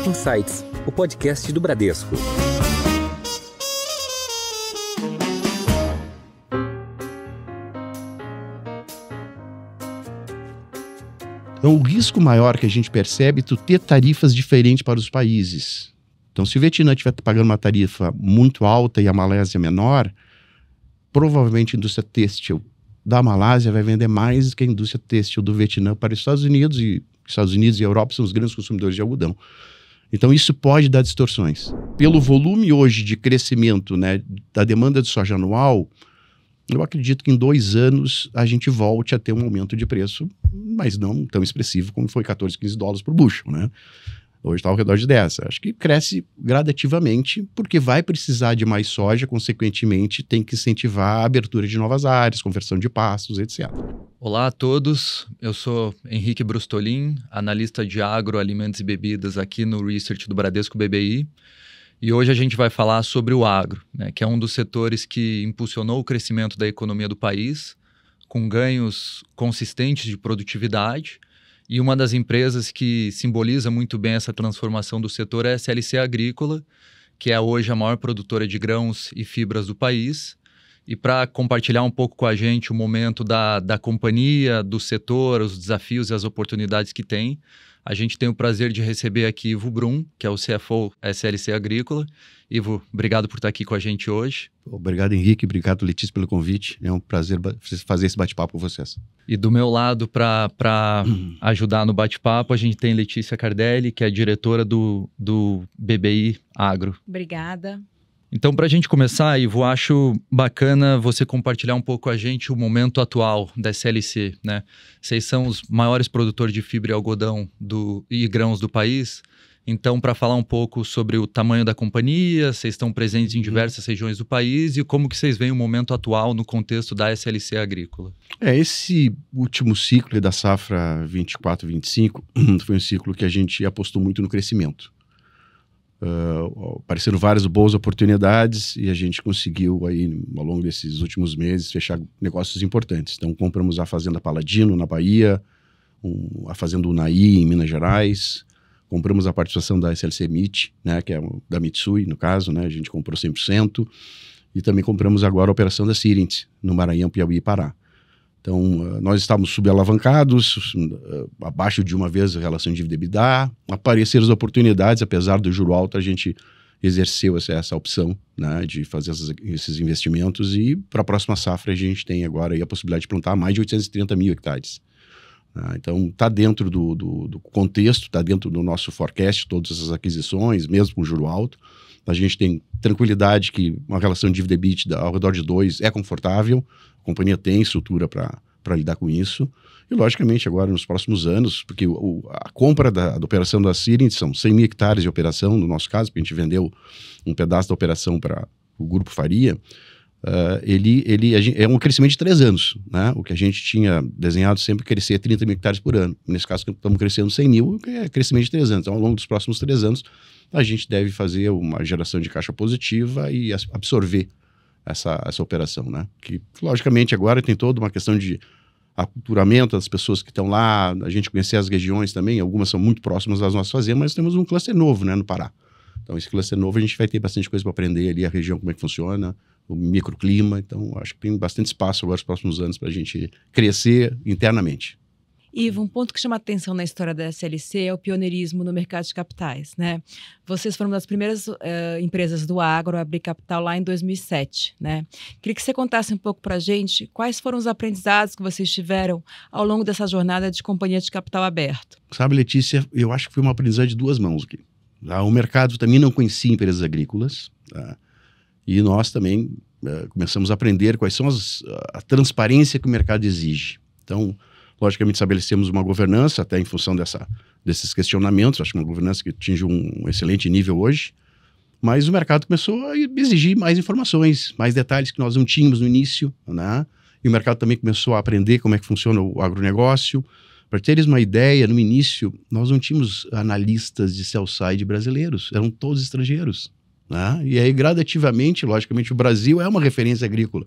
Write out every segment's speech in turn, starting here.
Insights, o podcast do Bradesco. Então, o risco maior que a gente percebe é tu ter tarifas diferentes para os países. Então, se o Vietnã estiver pagando uma tarifa muito alta e a Malásia menor, provavelmente a indústria têxtil da Malásia vai vender mais do que a indústria têxtil do Vietnã para os Estados Unidos e a Europa são os grandes consumidores de algodão. Então, isso pode dar distorções. Pelo volume hoje de crescimento, né, da demanda de soja anual, eu acredito que em 2 anos a gente volte a ter um aumento de preço, mas não tão expressivo como foi 14, 15 dólares por bushel, né? Hoje está ao redor de 10. Acho que cresce gradativamente, porque vai precisar de mais soja, consequentemente tem que incentivar a abertura de novas áreas, conversão de pastos, etc. Olá a todos, eu sou Henrique Brustolin, analista de agro, alimentos e bebidas aqui no Research do Bradesco BBI. E hoje a gente vai falar sobre o agro, né, que é um dos setores que impulsionou o crescimento da economia do país, com ganhos consistentes de produtividade. E uma das empresas que simboliza muito bem essa transformação do setor é a SLC Agrícola, que é hoje a maior produtora de grãos e fibras do país. E para compartilhar um pouco com a gente o momento da companhia, do setor, os desafios e as oportunidades que tem, a gente tem o prazer de receber aqui Ivo Brum, que é o CFO SLC Agrícola. Ivo, obrigado por estar aqui com a gente hoje. Obrigado, Henrique. Obrigado, Letícia, pelo convite. É um prazer fazer esse bate-papo com vocês. E do meu lado, para ajudar no bate-papo, a gente tem Letícia Cardelli, que é diretora do BBI Agro. Obrigada. Então, para a gente começar, Ivo, acho bacana você compartilhar um pouco com a gente o momento atual da SLC, né? Vocês são os maiores produtores de fibra e algodão e grãos do país. Então, para falar um pouco sobre o tamanho da companhia, vocês estão presentes em diversas regiões do país e como que vocês veem o momento atual no contexto da SLC Agrícola. Esse último ciclo da safra 24-25 foi um ciclo que a gente apostou muito no crescimento. Apareceram várias boas oportunidades e a gente conseguiu aí ao longo desses últimos meses fechar negócios importantes. Então compramos a Fazenda Paladino na Bahia, a Fazenda Unai em Minas Gerais, compramos a participação da SLC MIT, né, que é da Mitsui no caso, né, a gente comprou 100%, e também compramos agora a operação da Sirint no Maranhão, Piauí e Pará. Então, nós estávamos subalavancados, abaixo de uma vez a relação dívida-EBITDA, apareceram as oportunidades, apesar do juro alto, a gente exerceu essa opção, né, de fazer esses investimentos e para a próxima safra a gente tem agora aí a possibilidade de plantar mais de 830 mil hectares. Então, está dentro do contexto, está dentro do nosso forecast, todas essas aquisições, mesmo com juro alto. A gente tem tranquilidade que uma relação dívida-EBITDA ao redor de 2 é confortável, a companhia tem estrutura para lidar com isso. E, logicamente, agora nos próximos anos, porque a compra da operação da Sirint são 100 mil hectares de operação, no nosso caso, porque a gente vendeu um pedaço da operação para o Grupo Faria, ele é um crescimento de 3 anos, né? O que a gente tinha desenhado sempre crescer 30 mil hectares por ano. Nesse caso, estamos crescendo 100 mil, que é crescimento de 3 anos. Então, ao longo dos próximos 3 anos, a gente deve fazer uma geração de caixa positiva e absorver essa operação, né? Que, logicamente, agora tem toda uma questão de aculturamento das pessoas que estão lá, a gente conhecer as regiões também, algumas são muito próximas das nossas fazendas, mas temos um cluster novo, né, no Pará. Então, esse cluster novo a gente vai ter bastante coisa para aprender ali, a região, como é que funciona, o microclima. Então, acho que tem bastante espaço agora nos próximos anos para a gente crescer internamente. Ivo, um ponto que chama atenção na história da SLC é o pioneirismo no mercado de capitais, né? Vocês foram uma das primeiras empresas do agro a abrir capital lá em 2007, né? Queria que você contasse um pouco para a gente quais foram os aprendizados que vocês tiveram ao longo dessa jornada de companhia de capital aberto. Sabe, Letícia, eu acho que foi uma aprendizagem de 2 mãos aqui. O mercado também não conhecia empresas agrícolas, tá? E nós também começamos a aprender quais são a transparência que o mercado exige. Então, logicamente, estabelecemos uma governança, até em função desses questionamentos, acho que uma governança que atinge um excelente nível hoje, mas o mercado começou a exigir mais informações, mais detalhes que nós não tínhamos no início, né? E o mercado também começou a aprender como é que funciona o agronegócio. Para teres uma ideia, no início, nós não tínhamos analistas de sell-side brasileiros, eram todos estrangeiros, né? E aí, gradativamente, logicamente, o Brasil é uma referência agrícola.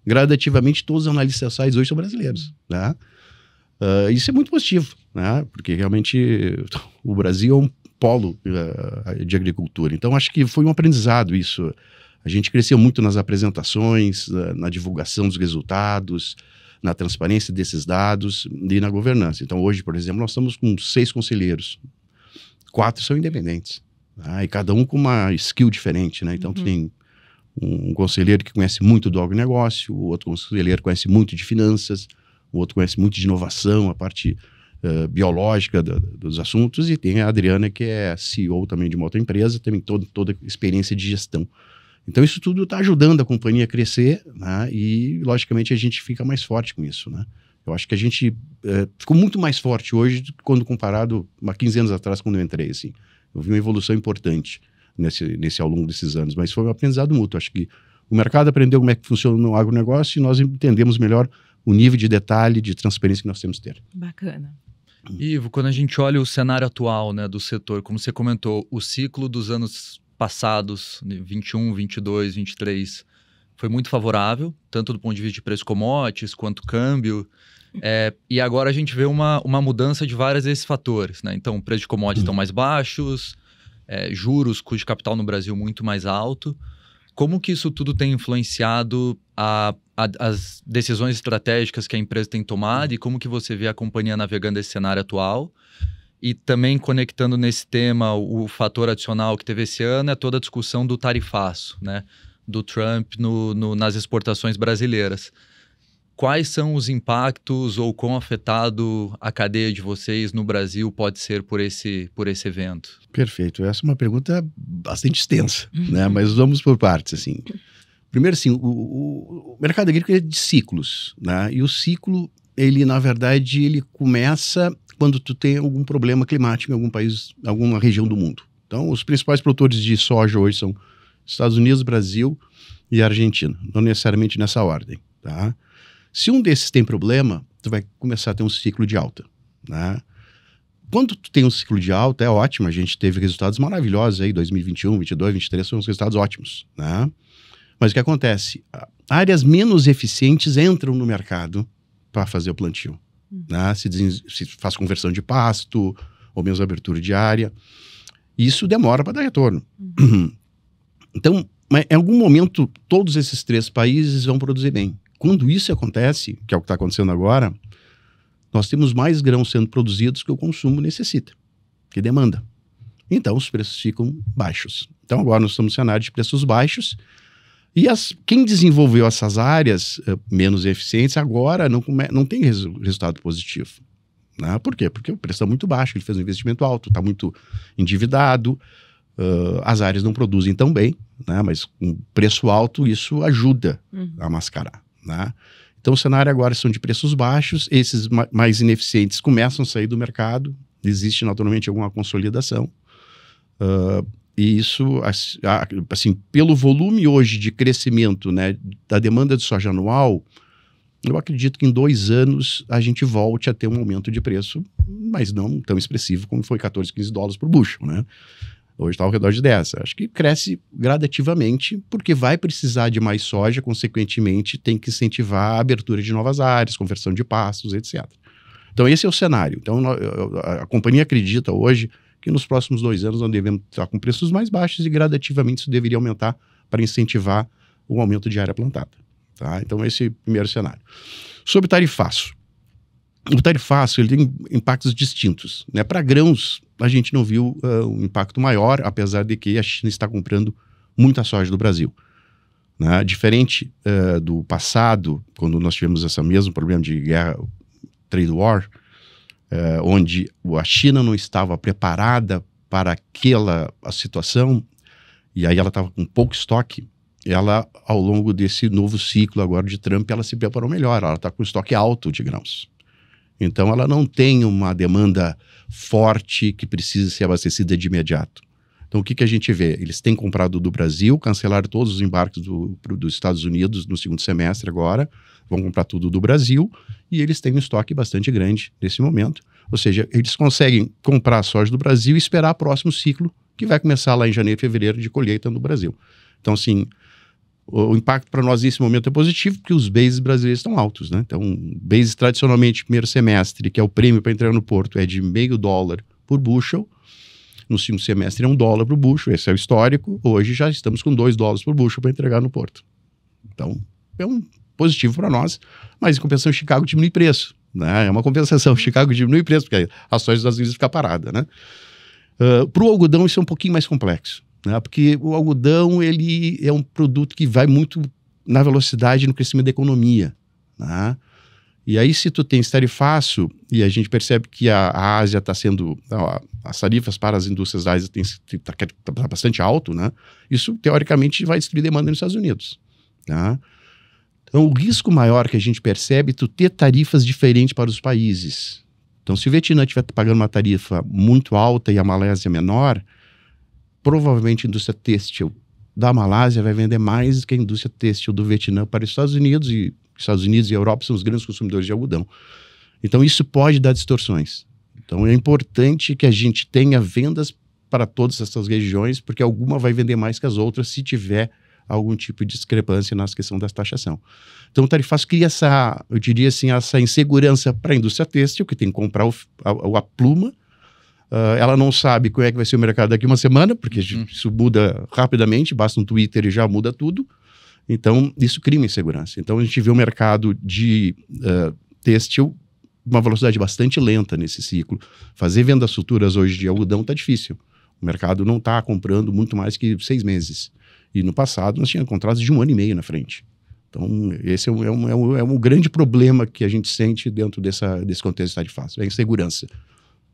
Gradativamente, todos os analistas sell-side hoje são brasileiros, né? Isso é muito positivo, né? Porque realmente o Brasil é um polo de agricultura. Então, acho que foi um aprendizado isso. A gente cresceu muito nas apresentações, na divulgação dos resultados, na transparência desses dados e na governança. Então, hoje, por exemplo, nós estamos com 6 conselheiros. 4 são independentes, tá? E cada um com uma skill diferente, né? Então, tem um conselheiro que conhece muito do agronegócio, o outro conselheiro conhece muito de finanças, o outro conhece muito de inovação, a parte biológica dos assuntos, e tem a Adriana, que é CEO também de uma outra empresa, também toda experiência de gestão. Então, isso tudo está ajudando a companhia a crescer, né? E, logicamente, a gente fica mais forte com isso, né? Eu acho que a gente ficou muito mais forte hoje quando comparado a 15 anos atrás, quando eu entrei, assim. Eu vi uma evolução importante nesse ao longo desses anos, mas foi um aprendizado mútuo. Acho que o mercado aprendeu como é que funciona no agronegócio e nós entendemos melhor o nível de detalhe, de transparência que nós temos que ter. Bacana. Ivo, quando a gente olha o cenário atual, né, do setor, como você comentou, o ciclo dos anos passados, 21, 22, 23, foi muito favorável, tanto do ponto de vista de preço commodities quanto câmbio. E agora a gente vê uma mudança de vários desses fatores, né? Então, o preço de commodities estão mais baixos, juros, custo de capital no Brasil muito mais alto. Como que isso tudo tem influenciado as decisões estratégicas que a empresa tem tomado e como que você vê a companhia navegando esse cenário atual? E também conectando nesse tema o fator adicional que teve esse ano é toda a discussão do tarifaço, né? Do Trump nas exportações brasileiras. Quais são os impactos ou quão afetado a cadeia de vocês no Brasil pode ser por esse evento? Perfeito. Essa é uma pergunta bastante extensa, né? Mas vamos por partes, assim. Primeiro, assim, o mercado agrícola é de ciclos, né? E o ciclo, ele, na verdade, ele começa quando tu tem algum problema climático em algum país, alguma região do mundo. Então, os principais produtores de soja hoje são Estados Unidos, Brasil e Argentina. Não necessariamente nessa ordem, tá? Se um desses tem problema, tu vai começar a ter um ciclo de alta, né? Quando tu tem um ciclo de alta, é ótimo. A gente teve resultados maravilhosos aí, 2021, 22, 23, são os resultados ótimos, né? Mas o que acontece? Áreas menos eficientes entram no mercado para fazer o plantio, né? Se faz conversão de pasto, ou mesmo abertura de área. Isso demora para dar retorno. Então, em algum momento, todos esses 3 países vão produzir bem. Quando isso acontece, que é o que está acontecendo agora, nós temos mais grãos sendo produzidos que o consumo necessita, que demanda. Então, os preços ficam baixos. Então, agora nós estamos no cenário de preços baixos e quem desenvolveu essas áreas menos eficientes agora não tem resultado positivo. Né? Por quê? Porque o preço está muito baixo, ele fez um investimento alto, está muito endividado, as áreas não produzem tão bem, né? Mas com preço alto isso ajuda a mascarar. Né? Então o cenário agora são de preços baixos, esses mais ineficientes começam a sair do mercado, existe naturalmente alguma consolidação, e isso, assim, pelo volume hoje de crescimento, né, da demanda de soja anual, eu acredito que em 2 anos a gente volte a ter um aumento de preço, mas não tão expressivo como foi 14, 15 dólares por bushel, né? Hoje está ao redor de 10. Acho que cresce gradativamente, porque vai precisar de mais soja, consequentemente tem que incentivar a abertura de novas áreas, conversão de pastos, etc. Então esse é o cenário. Então a companhia acredita hoje que nos próximos 2 anos nós devemos estar com preços mais baixos e gradativamente isso deveria aumentar para incentivar o aumento de área plantada. Tá? Então esse é o primeiro cenário. Sobre tarifaço. O tarifaço ele tem impactos distintos, né? Para grãos, a gente não viu um impacto maior, apesar de que a China está comprando muita soja do Brasil. Né? Diferente do passado, quando nós tivemos esse mesmo problema de guerra, trade war, onde a China não estava preparada para aquela situação, e aí ela estava com pouco estoque, ela, ao longo desse novo ciclo agora de Trump, ela se preparou melhor, ela está com estoque alto de grãos. Então, ela não tem uma demanda forte que precisa ser abastecida de imediato. Então, o que a gente vê? Eles têm comprado do Brasil, cancelaram todos os embarques dos Estados Unidos no segundo semestre agora, vão comprar tudo do Brasil, e eles têm um estoque bastante grande nesse momento. Ou seja, eles conseguem comprar a soja do Brasil e esperar o próximo ciclo, que vai começar lá em janeiro e fevereiro de colheita no Brasil. Então, assim, o impacto para nós nesse momento é positivo, porque os bases brasileiros estão altos, né? Então, bases tradicionalmente, primeiro semestre, que é o prêmio para entrar no porto, é de $0,5 por bushel. no segundo semestre é $1 por bushel, esse é o histórico. Hoje já estamos com $2 por bushel para entregar no porto. Então, é um positivo para nós, mas em compensação, Chicago diminui preço, né? É uma compensação, Chicago diminui preço, porque a soja dos Estados Unidos fica parada, né? Para o algodão isso é um pouquinho mais complexo, né? Porque o algodão ele é um produto que vai muito na velocidade e no crescimento da economia, né? E aí se tu tem esse tarifaço, e a gente percebe que a Ásia está sendo, as tarifas para as indústrias da Ásia tá bastante alto, né? Isso teoricamente vai destruir demanda nos Estados Unidos, tá? Então o risco maior que a gente percebe é tu ter tarifas diferentes para os países. Então se o Vietnã estiver pagando uma tarifa muito alta e a Malásia menor, provavelmente a indústria têxtil da Malásia vai vender mais do que a indústria têxtil do Vietnã para os Estados Unidos, e Estados Unidos e Europa são os grandes consumidores de algodão. Então isso pode dar distorções. Então é importante que a gente tenha vendas para todas essas regiões, porque alguma vai vender mais que as outras se tiver algum tipo de discrepância na questão da taxação. Então o tarifaço cria essa, eu diria assim, essa insegurança para a indústria têxtil, que tem que comprar a pluma. Ela não sabe como é que vai ser o mercado daqui uma semana, porque isso muda rapidamente, basta um Twitter e já muda tudo. Então, isso cria uma insegurança. Então, a gente vê o mercado de têxtil uma velocidade bastante lenta nesse ciclo. Fazer vendas futuras hoje de algodão está difícil. O mercado não está comprando muito mais que 6 meses. E no passado, nós tínhamos contratos de 1 ano e meio na frente. Então, esse é um grande problema que a gente sente dentro desse contexto de tarifaço. É a insegurança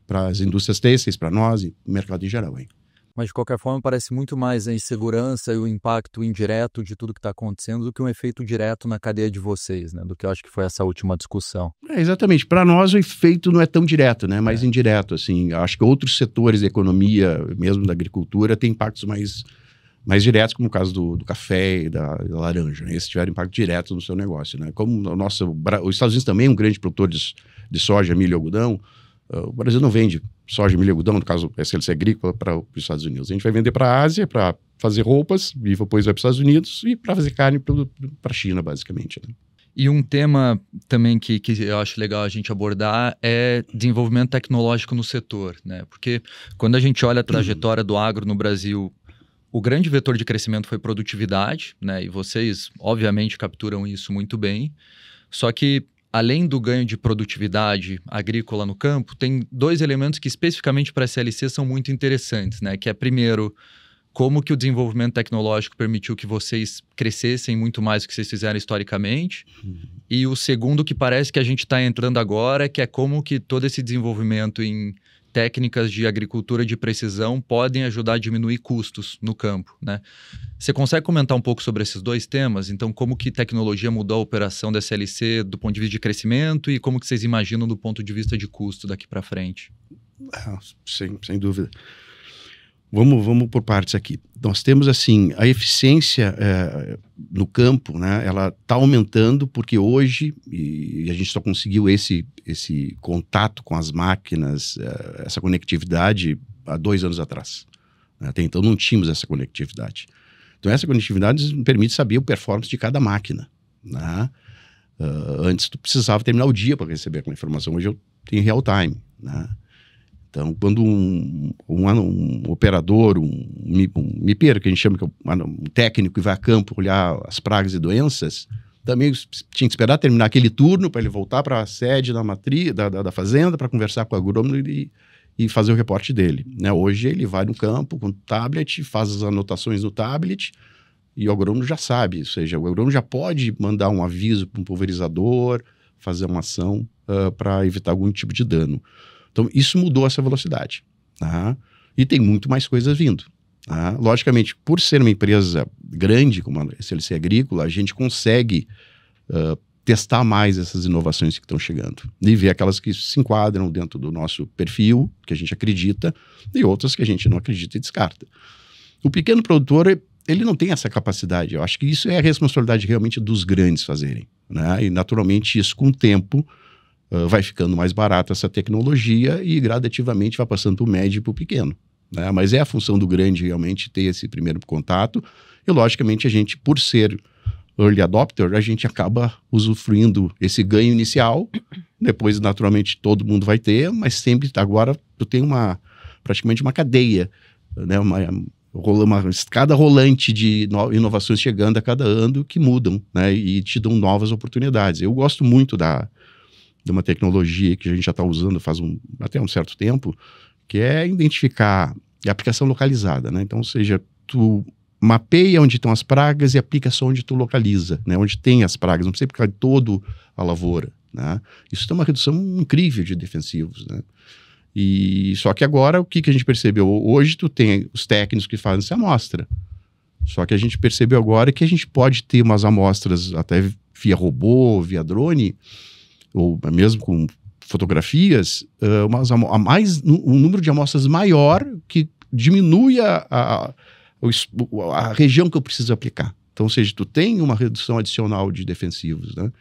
para as indústrias têxteis, para nós e o mercado em geral, hein? Mas, de qualquer forma, parece muito mais a insegurança e o impacto indireto de tudo que está acontecendo do que um efeito direto na cadeia de vocês, né? Do que eu acho que foi essa última discussão. Exatamente. Para nós, o efeito não é tão direto, né? Mais indireto, assim. Acho que outros setores da economia, mesmo da agricultura, têm impactos mais diretos, como o caso do café e da laranja. Esses tiveram impacto direto no seu negócio, né? Como os Estados Unidos também é um grande produtor de soja, milho e algodão. O Brasil não vende soja, milho e algodão, no caso SLC agrícola, para os Estados Unidos. A gente vai vender para a Ásia, para fazer roupas, e depois vai para os Estados Unidos, e para fazer carne para a China, basicamente, né? E um tema também que eu acho legal a gente abordar é desenvolvimento tecnológico no setor, né? Porque quando a gente olha a trajetória do agro no Brasil, o grande vetor de crescimento foi produtividade, né? E vocês, obviamente, capturam isso muito bem. Só que além do ganho de produtividade agrícola no campo, tem 2 elementos que especificamente para a SLC são muito interessantes, né? Que é, primeiro, como que o desenvolvimento tecnológico permitiu que vocês crescessem muito mais do que vocês fizeram historicamente. E o segundo, que parece que a gente está entrando agora, que é como que todo esse desenvolvimento em técnicas de agricultura de precisão podem ajudar a diminuir custos no campo, né? Você consegue comentar um pouco sobre esses 2 temas? Então, como que tecnologia mudou a operação da SLC do ponto de vista de crescimento e como que vocês imaginam do ponto de vista de custo daqui para frente? Sem dúvida. Vamos por partes aqui. Nós temos, assim, a eficiência no campo, né? Ela está aumentando porque hoje, e a gente só conseguiu esse contato com as máquinas, essa conectividade há 2 anos atrás. Até então não tínhamos essa conectividade. Então essa conectividade nos permite saber o performance de cada máquina, né? Antes tu precisava terminar o dia para receber aquela informação, hoje eu tenho real time, né? Então, quando um operador, um MIPeiro, que a gente chama que é um técnico que vai a campo olhar as pragas e doenças, também tinha que esperar terminar aquele turno para ele voltar para a sede da fazenda para conversar com o agrônomo e fazer o reporte dele, né? Hoje ele vai no campo com o tablet, faz as anotações no tablet e o agrônomo já sabe, ou seja, o agrônomo já pode mandar um aviso para um pulverizador, fazer uma ação para evitar algum tipo de dano. Então, isso mudou essa velocidade, tá? E tem muito mais coisas vindo, tá? Logicamente, por ser uma empresa grande, como a SLC Agrícola, a gente consegue testar mais essas inovações que estão chegando e ver aquelas que se enquadram dentro do nosso perfil, que a gente acredita, e outras que a gente não acredita e descarta. O pequeno produtor, ele não tem essa capacidade. Eu acho que isso é a responsabilidade realmente dos grandes fazerem, né? E, naturalmente, isso com o tempo vai ficando mais barata essa tecnologia e gradativamente vai passando para o médio e para o pequeno, né? Mas é a função do grande realmente ter esse primeiro contato e, logicamente, a gente, por ser early adopter, a gente acaba usufruindo esse ganho inicial, depois, naturalmente, todo mundo vai ter, mas sempre, agora, tu tem uma praticamente uma cadeia, né? Uma escada rolante de inovações chegando a cada ano que mudam, né? E te dão novas oportunidades. Eu gosto muito de uma tecnologia que a gente já está usando até um certo tempo, que é identificar a aplicação localizada, né? Então, ou seja, tu mapeia onde estão as pragas e aplica só onde tu localiza, né? Onde tem as pragas, não precisa aplicar todo a lavoura, né? Isso tem uma redução incrível de defensivos, né? E só que agora, o que a gente percebeu? Hoje tu tem os técnicos que fazem essa amostra, só que a gente percebeu agora que a gente pode ter umas amostras até via robô, via drone, ou mesmo com fotografias, um número de amostras maior que diminui a região que eu preciso aplicar. Então, ou seja, tu tem uma redução adicional de defensivos, né?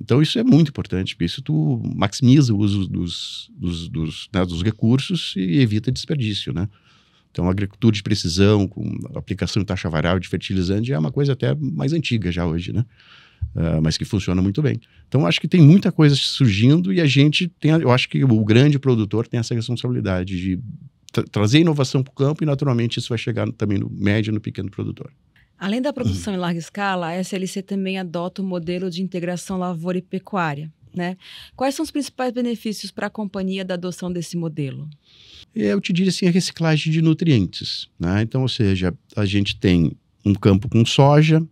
Então, isso é muito importante, porque isso tu maximiza o uso dos recursos e evita desperdício, né? Então, a agricultura de precisão, com aplicação em taxa variável de fertilizante, é uma coisa até mais antiga já hoje, né? Mas que funciona muito bem. Então, acho que tem muita coisa surgindo e a gente tem, eu acho que o grande produtor tem essa responsabilidade de trazer inovação para o campo e, naturalmente, isso vai chegar também no médio e no pequeno produtor. Além da produção em larga escala, a SLC também adota o modelo de integração lavoura e pecuária, né? Quais são os principais benefícios para a companhia da adoção desse modelo? Eu te diria assim, a reciclagem de nutrientes, né? Então, ou seja, a gente tem um campo com soja,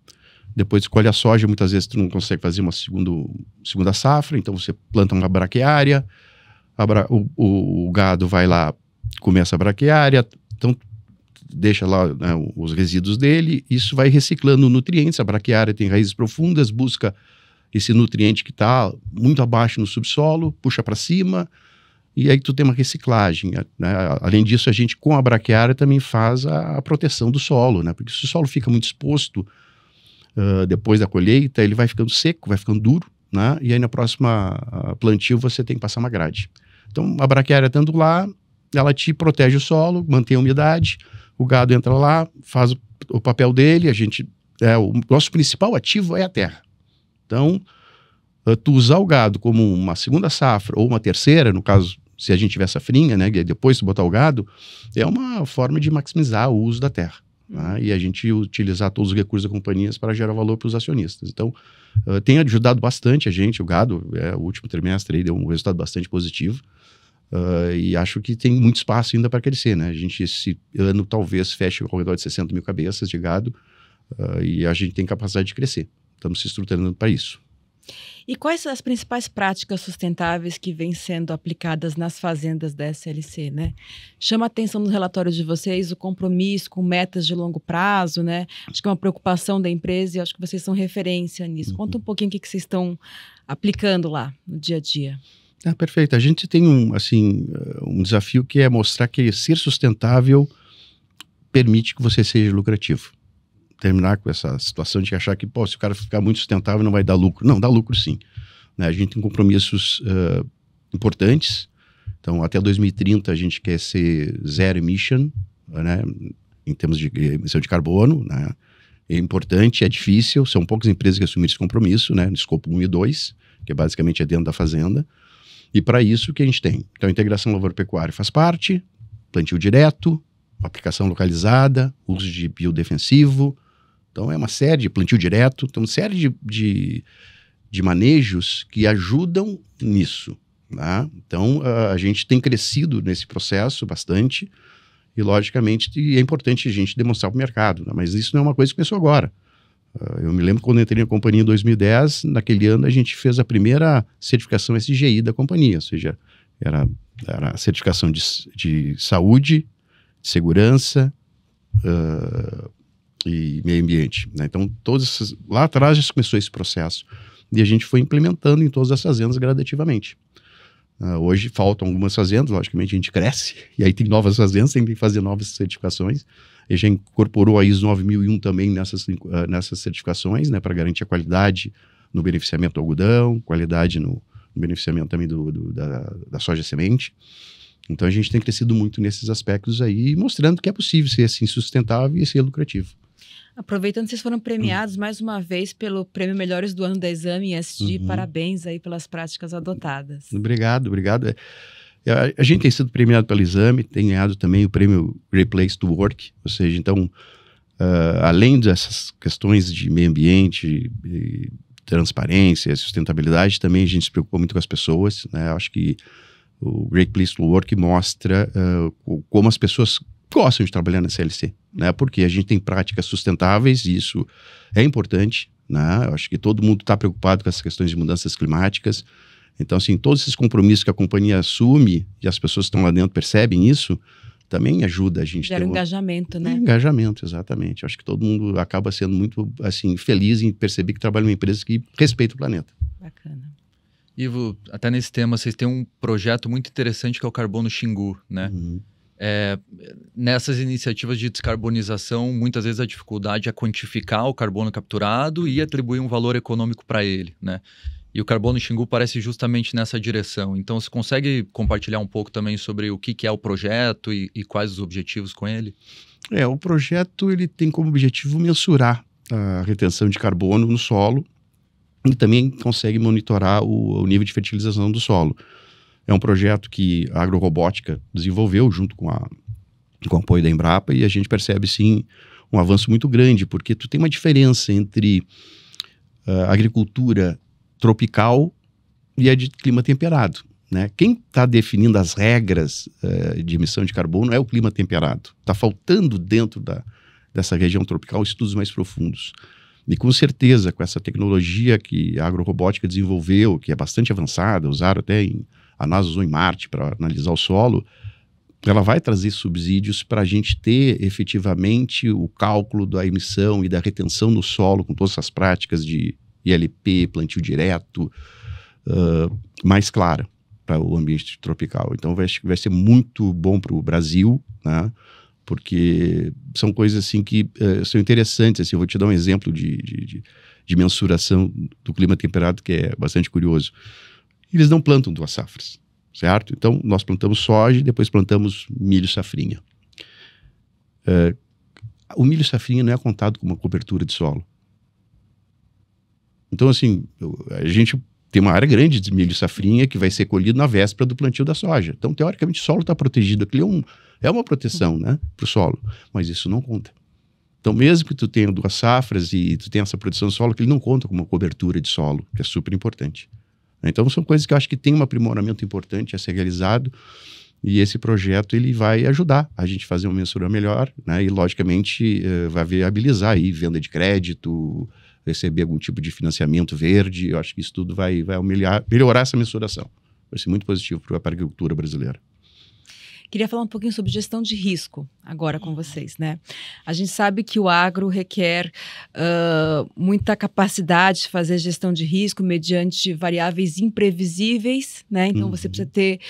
depois colhe a soja, muitas vezes tu não consegue fazer uma segunda safra, então você planta uma braquiária, o gado vai lá, começa a braquiária, então deixa lá, né, os resíduos dele, isso vai reciclando nutrientes, a braquiária tem raízes profundas, busca esse nutriente que está muito abaixo no subsolo, puxa para cima, e aí tu tem uma reciclagem, né? Além disso, a gente com a braquiária também faz a proteção do solo, né? Porque se o solo fica muito exposto, depois da colheita, ele vai ficando seco, vai ficando duro, né? E aí na próxima plantio você tem que passar uma grade. Então a braquiária estando lá, ela te protege o solo, mantém a umidade, o gado entra lá, faz o papel dele, o nosso principal ativo é a terra. Então, tu usar o gado como uma segunda safra ou uma terceira, no caso, se a gente tiver safrinha, né, e depois tu botar o gado, é uma forma de maximizar o uso da terra. Né, e a gente utilizar todos os recursos da companhia para gerar valor para os acionistas. Então, tem ajudado bastante a gente, o gado, o último trimestre aí deu um resultado bastante positivo. E acho que tem muito espaço ainda para crescer, né? A gente esse ano talvez feche ao redor de 60 mil cabeças de gado e a gente tem capacidade de crescer. Estamos se estruturando para isso. E quais são as principais práticas sustentáveis que vêm sendo aplicadas nas fazendas da SLC, né? Chama a atenção no relatório de vocês o compromisso com metas de longo prazo, né? Acho que é uma preocupação da empresa e acho que vocês são referência nisso. Conta um pouquinho o que vocês estão aplicando lá no dia a dia. Perfeito. A gente tem um desafio que é mostrar que ser sustentável permite que você seja lucrativo. Terminar com essa situação de achar que, se o cara ficar muito sustentável não vai dar lucro. Não, dá lucro sim. Né? A gente tem compromissos importantes. Então, até 2030 a gente quer ser zero emission, né? Em termos de emissão de carbono, né? É importante, é difícil, são poucas empresas que assumiram esse compromisso, né? No escopo 1 e 2, que basicamente é dentro da fazenda. E para isso, o que a gente tem? Então, a integração lavoura-pecuária faz parte, plantio direto, aplicação localizada, uso de biodefensivo. Então, é uma série de plantio direto, então, uma série de manejos que ajudam nisso. Tá? Então, a gente tem crescido nesse processo bastante e, logicamente, é importante a gente demonstrar para o mercado. Né? Mas isso não é uma coisa que começou agora. Eu me lembro quando eu entrei na companhia em 2010, naquele ano a gente fez a primeira certificação SGI da companhia, ou seja, era a certificação de saúde, de segurança e meio ambiente. Né? Então, lá atrás já começou esse processo e a gente foi implementando em todas as fazendas gradativamente. Hoje faltam algumas fazendas, logicamente a gente cresce, e aí tem novas fazendas, tem que fazer novas certificações. A gente incorporou a ISO 9001 também nessas certificações, né, para garantir a qualidade no beneficiamento do algodão, qualidade no beneficiamento também da soja semente. Então a gente tem crescido muito nesses aspectos aí, mostrando que é possível ser assim sustentável e ser lucrativo. Aproveitando, vocês foram premiados mais uma vez pelo Prêmio Melhores do Ano da Exame ESG. Parabéns aí pelas práticas adotadas. Obrigado. A gente tem sido premiado pelo exame, tem ganhado também o prêmio Great Place to Work, ou seja, então, além dessas questões de meio ambiente, transparência, sustentabilidade, também a gente se preocupa muito com as pessoas, né? Acho que o Great Place to Work mostra como as pessoas gostam de trabalhar na CLC, né? Porque a gente tem práticas sustentáveis e isso é importante, né? Eu acho que todo mundo está preocupado com essas questões de mudanças climáticas. Então, assim, todos esses compromissos que a companhia assume e as pessoas que estão lá dentro percebem isso, também ajuda a gente Gera engajamento, né? Engajamento, exatamente. Acho que todo mundo acaba sendo muito, assim, feliz em perceber que trabalha em uma empresa que respeita o planeta. Bacana. Ivo, até nesse tema, vocês têm um projeto muito interessante que é o Carbono Xingu, né? Nessas iniciativas de descarbonização, muitas vezes a dificuldade é quantificar o carbono capturado e atribuir um valor econômico para ele, né? E o Carbono Xingu parece justamente nessa direção. Então, você consegue compartilhar um pouco também sobre o que é o projeto e quais os objetivos com ele? O projeto ele tem como objetivo mensurar a retenção de carbono no solo e também consegue monitorar o nível de fertilização do solo. É um projeto que a agrorobótica desenvolveu junto com o apoio da Embrapa e a gente percebe, sim, um avanço muito grande, porque tu tem uma diferença entre a agricultura tropical e a de clima temperado, né? Quem está definindo as regras de emissão de carbono é o clima temperado. Está faltando dentro dessa região tropical estudos mais profundos. E com certeza, com essa tecnologia que a agrorobótica desenvolveu, que é bastante avançada, usaram até a NASA usou em Marte para analisar o solo, ela vai trazer subsídios para a gente ter efetivamente o cálculo da emissão e da retenção no solo, com todas essas práticas de ILP, plantio direto, mais clara para o ambiente tropical. Então vai ser muito bom para o Brasil, né? Porque são coisas assim que são interessantes. Assim, eu vou te dar um exemplo de mensuração do clima temperado que é bastante curioso. Eles não plantam 2 safras, certo? Então nós plantamos soja e depois plantamos milho safrinha. O milho safrinha não é contado como uma cobertura de solo. Então, assim, a gente tem uma área grande de milho safrinha que vai ser colhido na véspera do plantio da soja. Então, teoricamente, o solo está protegido. Aquilo é uma proteção, né, para o solo. Mas isso não conta. Então, mesmo que tu tenha 2 safras e tu tenha essa proteção do solo, que ele não conta como uma cobertura de solo, que é super importante. Então, são coisas que eu acho que tem um aprimoramento importante a ser realizado. E esse projeto ele vai ajudar a gente a fazer uma mensura melhor, né? E, logicamente, vai viabilizar aí venda de crédito, receber algum tipo de financiamento verde. Eu acho que isso tudo vai melhorar essa mensuração. Vai ser muito positivo para a agricultura brasileira. Queria falar um pouquinho sobre gestão de risco agora com vocês, né? A gente sabe que o agro requer muita capacidade de fazer gestão de risco mediante variáveis imprevisíveis, né? Então você precisa ter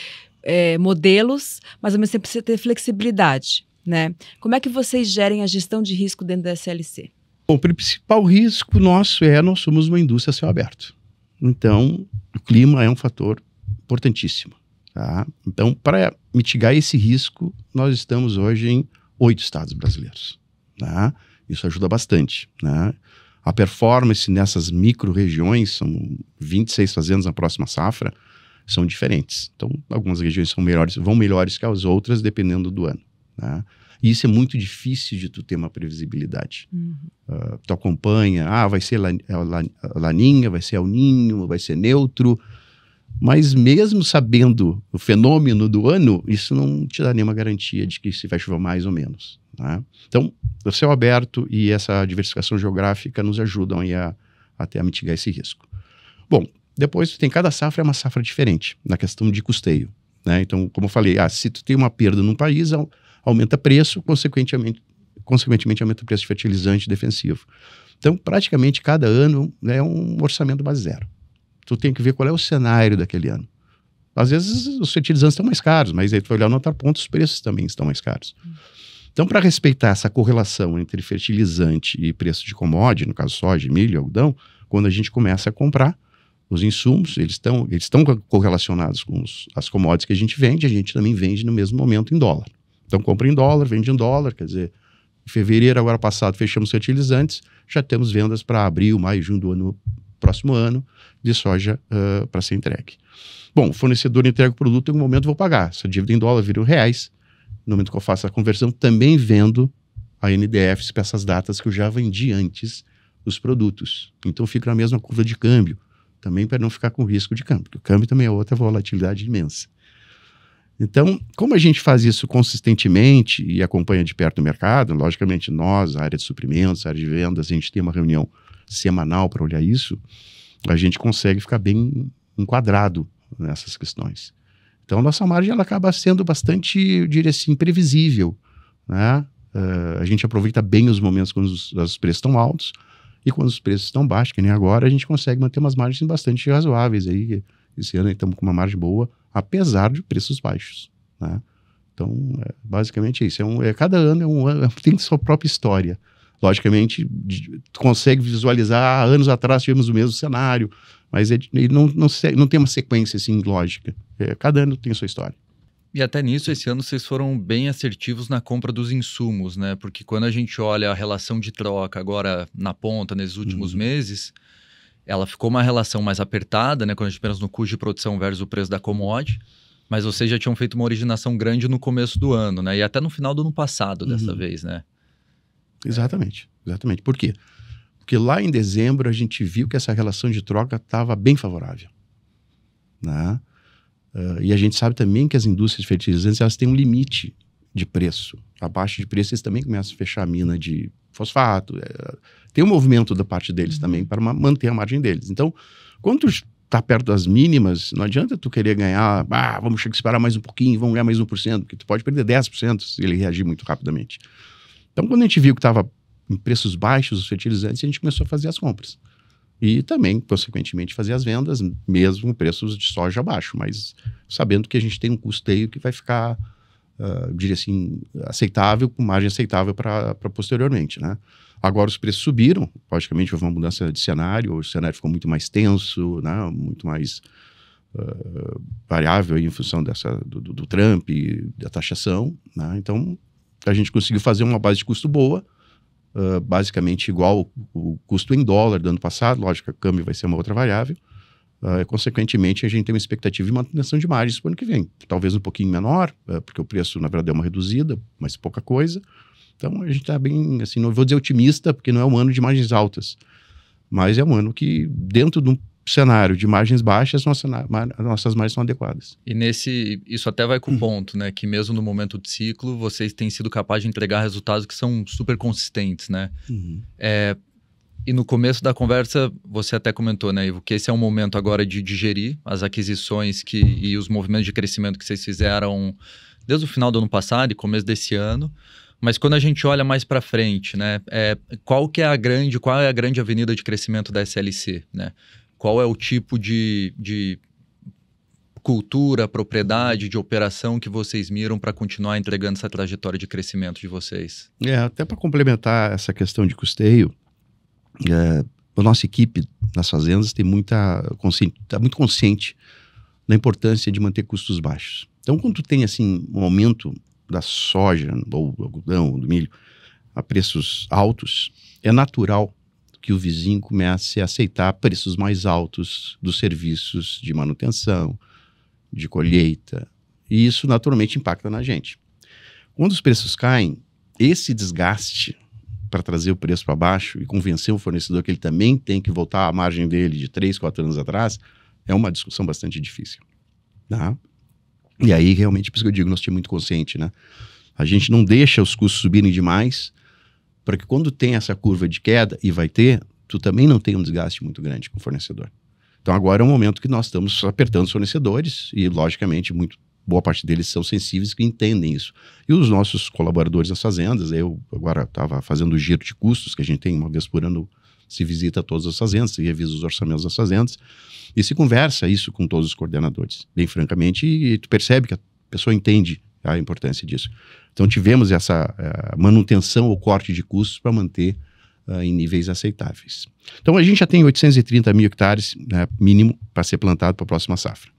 modelos, mas ao mesmo tempo precisa ter flexibilidade, né? Como é que vocês gerem a gestão de risco dentro da SLC? Bom, o principal risco nosso nós somos uma indústria a céu aberto. Então, o clima é um fator importantíssimo. Tá? Então, para mitigar esse risco, nós estamos hoje em 8 estados brasileiros. Tá? Isso ajuda bastante. Né? A performance nessas micro-regiões, são 26 fazendas na próxima safra, são diferentes. Então, algumas regiões vão melhores que as outras, dependendo do ano. Tá? E isso é muito difícil de tu ter uma previsibilidade. Tu acompanha, vai ser Laninha, vai ser El Ninho, vai ser neutro, mas mesmo sabendo o fenômeno do ano, isso não te dá nenhuma garantia de que se vai chover mais ou menos. Tá? Então, o céu aberto e essa diversificação geográfica nos ajudam aí até a mitigar esse risco. Bom, depois cada safra é uma safra diferente na questão de custeio. Né? Então, como eu falei, se tu tem uma perda num país, aumenta preço, consequentemente aumenta o preço de fertilizante defensivo. Então, praticamente cada ano é um orçamento base zero. Tu tem que ver qual é o cenário daquele ano. Às vezes os fertilizantes estão mais caros, mas aí tu vai olhar no outro ponto, os preços também estão mais caros. Então, para respeitar essa correlação entre fertilizante e preço de commodity, no caso soja, milho, algodão, quando a gente começa a comprar os insumos, eles estão correlacionados com as commodities que a gente também vende no mesmo momento em dólar. Então, compra em dólar, vende em dólar, quer dizer, em fevereiro, agora passado, fechamos fertilizantes, já temos vendas para abril, maio, junho do ano próximo ano de soja para ser entregue. Bom, o fornecedor entrega o produto, em algum momento eu vou pagar. Essa dívida em dólar vira reais. No momento que eu faço a conversão, também vendo a NDFs para essas datas que eu já vendi antes os produtos. Então fica na mesma curva de câmbio, também para não ficar com risco de câmbio, porque o câmbio também é outra volatilidade imensa. Então, como a gente faz isso consistentemente e acompanha de perto o mercado, logicamente nós, a área de suprimentos, a área de vendas, a gente tem uma reunião semanal para olhar isso, a gente consegue ficar bem enquadrado nessas questões. Então, nossa margem ela acaba sendo bastante, eu diria assim, previsível, né? A gente aproveita bem os momentos quando os preços estão altos e quando os preços estão baixos, que nem agora, a gente consegue manter umas margens bastante razoáveis. Aí, esse ano estamos com uma margem boa, apesar de preços baixos, né? Então, basicamente é isso. Cada ano tem sua própria história. Logicamente, tu consegue visualizar, há anos atrás tivemos o mesmo cenário, mas ele não tem uma sequência assim lógica. Cada ano tem a sua história. E até nisso, esse ano vocês foram bem assertivos na compra dos insumos, né? Porque quando a gente olha a relação de troca agora na ponta, nesses últimos meses, ela ficou uma relação mais apertada, né? Quando a gente pensa no custo de produção versus o preço da commodity, mas vocês já tinham feito uma originação grande no começo do ano, né? E até no final do ano passado, dessa vez, né? Exatamente. Por quê? Porque lá em dezembro a gente viu que essa relação de troca estava bem favorável, né? E a gente sabe também que as indústrias fertilizantes elas têm um limite de preço. Abaixo de preço eles também começam a fechar a mina de fosfato. Tem um movimento da parte deles também para manter a margem deles. Então, quando tu está perto das mínimas, não adianta tu querer ganhar, vamos esperar mais um pouquinho, vamos ganhar mais 1%, porque tu pode perder 10% se ele reagir muito rapidamente. Então, quando a gente viu que estava em preços baixos os fertilizantes, a gente começou a fazer as compras. E também, consequentemente, fazer as vendas, mesmo com preços de soja abaixo, mas sabendo que a gente tem um custeio que vai ficar, diria assim, aceitável, com margem aceitável para posteriormente, né? Agora os preços subiram, logicamente houve uma mudança de cenário, o cenário ficou muito mais tenso, né? Muito mais variável aí em função do Trump e da taxação, né? Então, a gente conseguiu fazer uma base de custo boa, basicamente igual o custo em dólar do ano passado. Lógico, o câmbio vai ser uma outra variável. Consequentemente, a gente tem uma expectativa de manutenção de margens para o ano que vem. Talvez um pouquinho menor, porque o preço, na verdade, deu uma reduzida, mas pouca coisa. Então, a gente está bem, assim, não vou dizer otimista, porque não é um ano de margens altas, mas é um ano que, dentro de um cenário de margens baixas, nossas margens são adequadas. E isso até vai com o ponto, né? Que mesmo no momento de ciclo, vocês têm sido capazes de entregar resultados que são super consistentes, né? E no começo da conversa, você até comentou, né, Ivo, que esse é um momento agora de digerir as aquisições e os movimentos de crescimento que vocês fizeram desde o final do ano passado e começo desse ano. Mas quando a gente olha mais para frente, né, qual é a grande avenida de crescimento da SLC, né? Qual é o tipo de cultura, propriedade, de operação que vocês miram para continuar entregando essa trajetória de crescimento de vocês? Até para complementar essa questão de custeio, a nossa equipe nas fazendas está muito consciente da importância de manter custos baixos. Então, quando tu tem assim, um aumento da soja, ou do algodão, do milho, a preços altos, é natural que o vizinho comece a aceitar preços mais altos dos serviços de manutenção, de colheita, e isso naturalmente impacta na gente. Quando os preços caem, esse desgaste para trazer o preço para baixo e convencer o fornecedor que ele também tem que voltar à margem dele de 3, 4 anos atrás, é uma discussão bastante difícil, tá? E aí, realmente, por isso que eu digo, nós temos muito consciente, né? A gente não deixa os custos subirem demais, para que quando tem essa curva de queda, e vai ter, tu também não tem um desgaste muito grande com o fornecedor. Então agora é um momento que nós estamos apertando os fornecedores, e logicamente boa parte deles são sensíveis que entendem isso. E os nossos colaboradores das fazendas, eu agora estava fazendo o giro de custos, que a gente tem uma vez por ano, se visita todas as fazendas, se revisa os orçamentos das fazendas, e se conversa isso com todos os coordenadores, bem francamente, e tu percebe que a pessoa entende a importância disso. Então tivemos essa manutenção ou corte de custos para manter em níveis aceitáveis. Então a gente já tem 830 mil hectares, né, mínimo, para ser plantado para a próxima safra.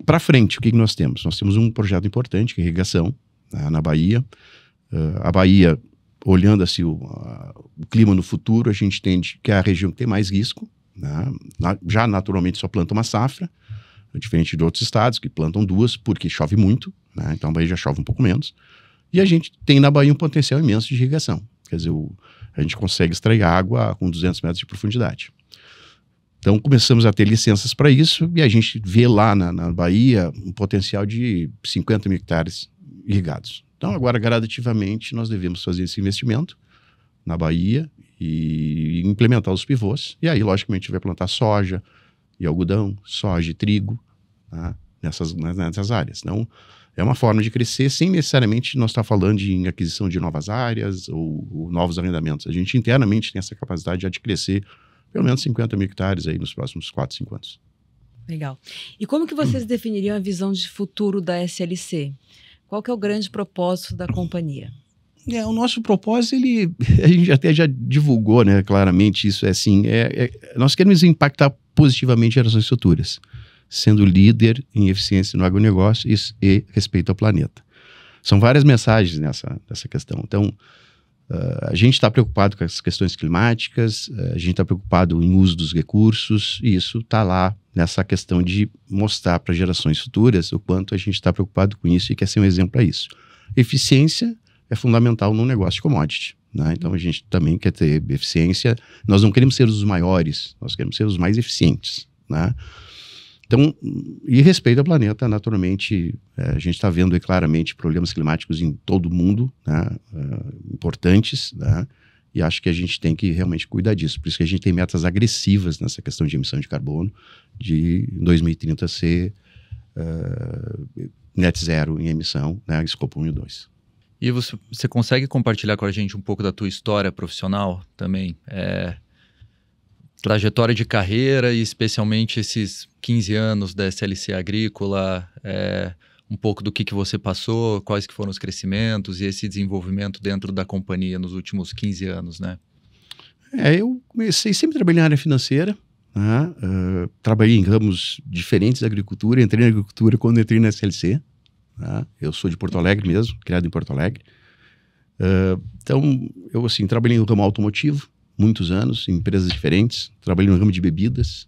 Para frente, o que nós temos? Nós temos um projeto importante, que é irrigação, na Bahia. A Bahia olhando assim o clima no futuro, a gente entende que é a região que tem mais risco, né? Já naturalmente só planta uma safra, diferente de outros estados que plantam 2 porque chove muito, né? Então a Bahia já chove um pouco menos. E a gente tem na Bahia um potencial imenso de irrigação. Quer dizer, a gente consegue extrair água com 200 metros de profundidade. Então começamos a ter licenças para isso e a gente vê lá na Bahia um potencial de 50 mil hectares irrigados. Então agora gradativamente nós devemos fazer esse investimento na Bahia e implementar os pivôs. E aí logicamente vai plantar soja e algodão, soja e trigo, tá? nessas áreas. Então é uma forma de crescer sem necessariamente nós estar falando em aquisição de novas áreas ou novos arrendamentos. A gente internamente tem essa capacidade já de crescer pelo menos 50 mil hectares aí nos próximos 4, 5 anos. Legal. E como que vocês definiriam a visão de futuro da SLC? Qual que é o grande propósito da companhia? O nosso propósito, a gente até já divulgou, né, claramente isso, nós queremos impactar positivamente gerações futuras, sendo líder em eficiência no agronegócio e respeito ao planeta. São várias mensagens nessa questão. Então, a gente está preocupado com as questões climáticas, a gente está preocupado em uso dos recursos, e isso está lá nessa questão de mostrar para gerações futuras o quanto a gente está preocupado com isso e quer ser um exemplo para isso. Eficiência é fundamental no negócio de commodity, né? Então a gente também quer ter eficiência, nós não queremos ser os maiores, nós queremos ser os mais eficientes, né? Então, e respeito ao planeta, naturalmente, a gente está vendo aí claramente problemas climáticos em todo o mundo, né, importantes, né, e acho que a gente tem que realmente cuidar disso. Por isso que a gente tem metas agressivas nessa questão de emissão de carbono, de em 2030 ser net zero em emissão, né, escopo 1 e 2. E você consegue compartilhar com a gente um pouco da tua história profissional também? Trajetória de carreira e especialmente esses 15 anos da SLC Agrícola, um pouco do que você passou, quais que foram os crescimentos e esse desenvolvimento dentro da companhia nos últimos 15 anos, né? Eu comecei sempre a trabalhar na área financeira, né? Trabalhei em ramos diferentes da agricultura, entrei na agricultura quando entrei na SLC, né? Eu sou de Porto Alegre mesmo, criado em Porto Alegre. Então, eu assim, trabalhei no ramo automotivo, muitos anos, em empresas diferentes. Trabalhei no ramo de bebidas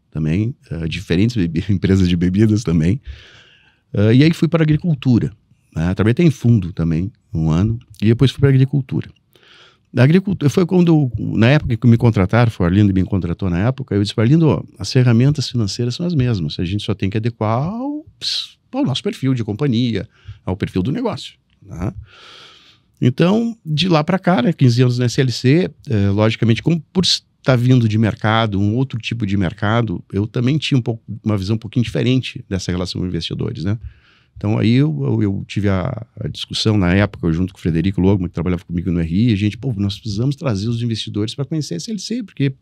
também, diferentes empresas de bebidas também. E aí fui para a agricultura, né? Trabalhei até em fundo também, um ano, e depois fui para a agricultura. Da agricultura, foi quando, na época que me contrataram, foi a Arlindo me contratou na época, eu disse para Arlindo, as ferramentas financeiras são as mesmas, a gente só tem que adequar ao nosso perfil de companhia, ao perfil do negócio, né? Então, de lá para cá, né, 15 anos na SLC, logicamente, como por estar vindo de mercado, um outro tipo de mercado, eu também tinha uma visão um pouquinho diferente dessa relação com investidores, né? Então, aí eu tive a discussão na época, junto com o Frederico Logo, que trabalhava comigo no RI, a gente, nós precisamos trazer os investidores para conhecer a SLC, porque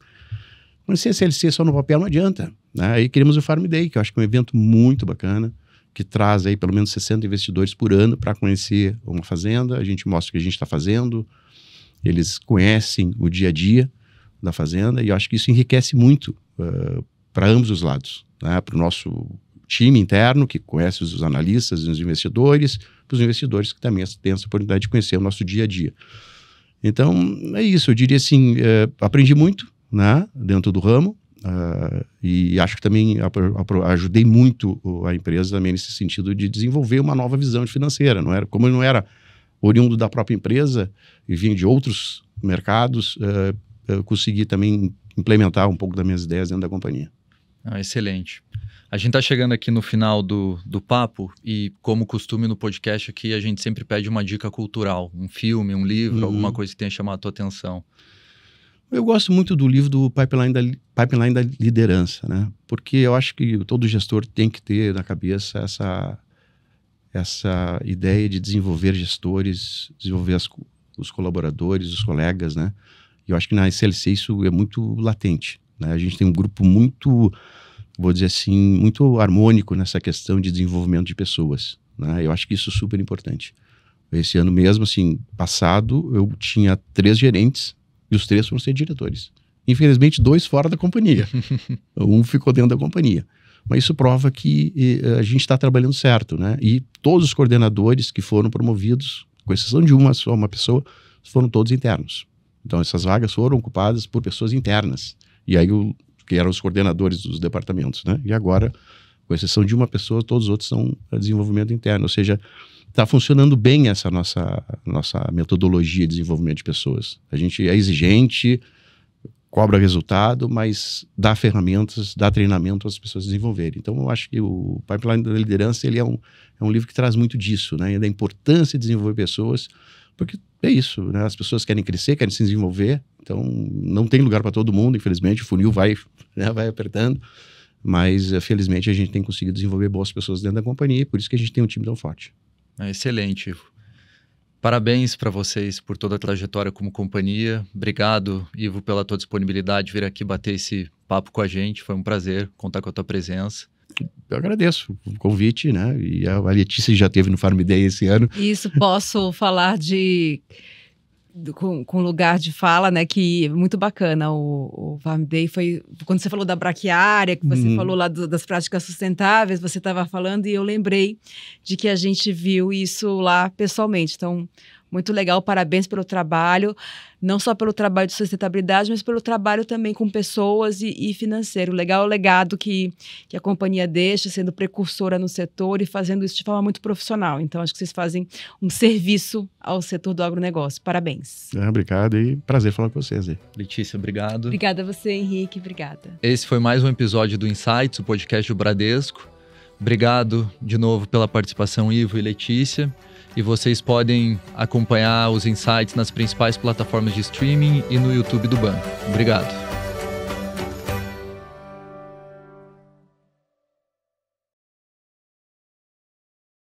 conhecer a SLC só no papel não adianta, né? Aí queremos o Farm Day, que eu acho que é um evento muito bacana, que traz aí pelo menos 60 investidores por ano para conhecer uma fazenda, a gente mostra o que a gente está fazendo, eles conhecem o dia a dia da fazenda, e eu acho que isso enriquece muito para ambos os lados, né? Para o nosso time interno, que conhece os analistas e os investidores, para os investidores que também têm essa oportunidade de conhecer o nosso dia a dia. Então, é isso, eu diria assim, aprendi muito, né, dentro do ramo, e acho que também ajudei muito a empresa também nesse sentido de desenvolver uma nova visão financeira. Como eu não era oriundo da própria empresa e vinha de outros mercados, eu consegui também implementar um pouco das minhas ideias dentro da companhia. Excelente. A gente está chegando aqui no final do papo e, como costume no podcast aqui, a gente sempre pede uma dica cultural, um filme, um livro, alguma coisa que tenha chamado a tua atenção. Eu gosto muito do livro do Pipeline da Liderança, né? Porque eu acho que todo gestor tem que ter na cabeça essa ideia de desenvolver gestores, desenvolver os colaboradores, os colegas, né? E eu acho que na SLC isso é muito latente, né? A gente tem um grupo muito, vou dizer assim, muito harmônico nessa questão de desenvolvimento de pessoas, né? Eu acho que isso é super importante. Esse ano mesmo, assim, passado, eu tinha 3 gerentes, e os 3 foram ser diretores. Infelizmente, 2 fora da companhia. Um ficou dentro da companhia. Mas isso prova que a gente está trabalhando certo, né? E todos os coordenadores que foram promovidos, com exceção de uma pessoa, foram todos internos. Então, essas vagas foram ocupadas por pessoas internas. E aí, que eram os coordenadores dos departamentos, né? E agora, com exceção de uma pessoa, todos os outros são desenvolvimento interno. Ou seja, está funcionando bem essa nossa metodologia de desenvolvimento de pessoas. A gente é exigente, cobra resultado, mas dá ferramentas, dá treinamento para as pessoas desenvolverem. Então, eu acho que o Pipeline da Liderança ele é um livro que traz muito disso, né? Da importância de desenvolver pessoas, porque é isso, né? As pessoas querem crescer, querem se desenvolver, então não tem lugar para todo mundo, infelizmente, o funil vai apertando, mas felizmente a gente tem conseguido desenvolver boas pessoas dentro da companhia, e por isso que a gente tem um time tão forte. Excelente, Ivo. Parabéns para vocês por toda a trajetória como companhia. Obrigado, Ivo, pela tua disponibilidade de vir aqui bater esse papo com a gente. Foi um prazer contar com a tua presença. Eu agradeço o convite, né? E a Letícia já esteve no Farm Day esse ano. Isso, posso falar com lugar de fala, né, que é muito bacana. O Farm Day foi, quando você falou da braquiária, que você falou lá das práticas sustentáveis, você estava falando e eu lembrei de que a gente viu isso lá pessoalmente. Então, muito legal, parabéns pelo trabalho, não só pelo trabalho de sustentabilidade, mas pelo trabalho também com pessoas e financeiro. Legal é o legado que a companhia deixa, sendo precursora no setor e fazendo isso de forma muito profissional. Então, acho que vocês fazem um serviço ao setor do agronegócio. Parabéns. Obrigado e prazer falar com vocês aí. Letícia, obrigado. Obrigada a você, Henrique. Obrigada. Esse foi mais um episódio do Insights, o podcast do Bradesco. Obrigado de novo pela participação, Ivo e Letícia. E vocês podem acompanhar os insights nas principais plataformas de streaming e no YouTube do banco. Obrigado.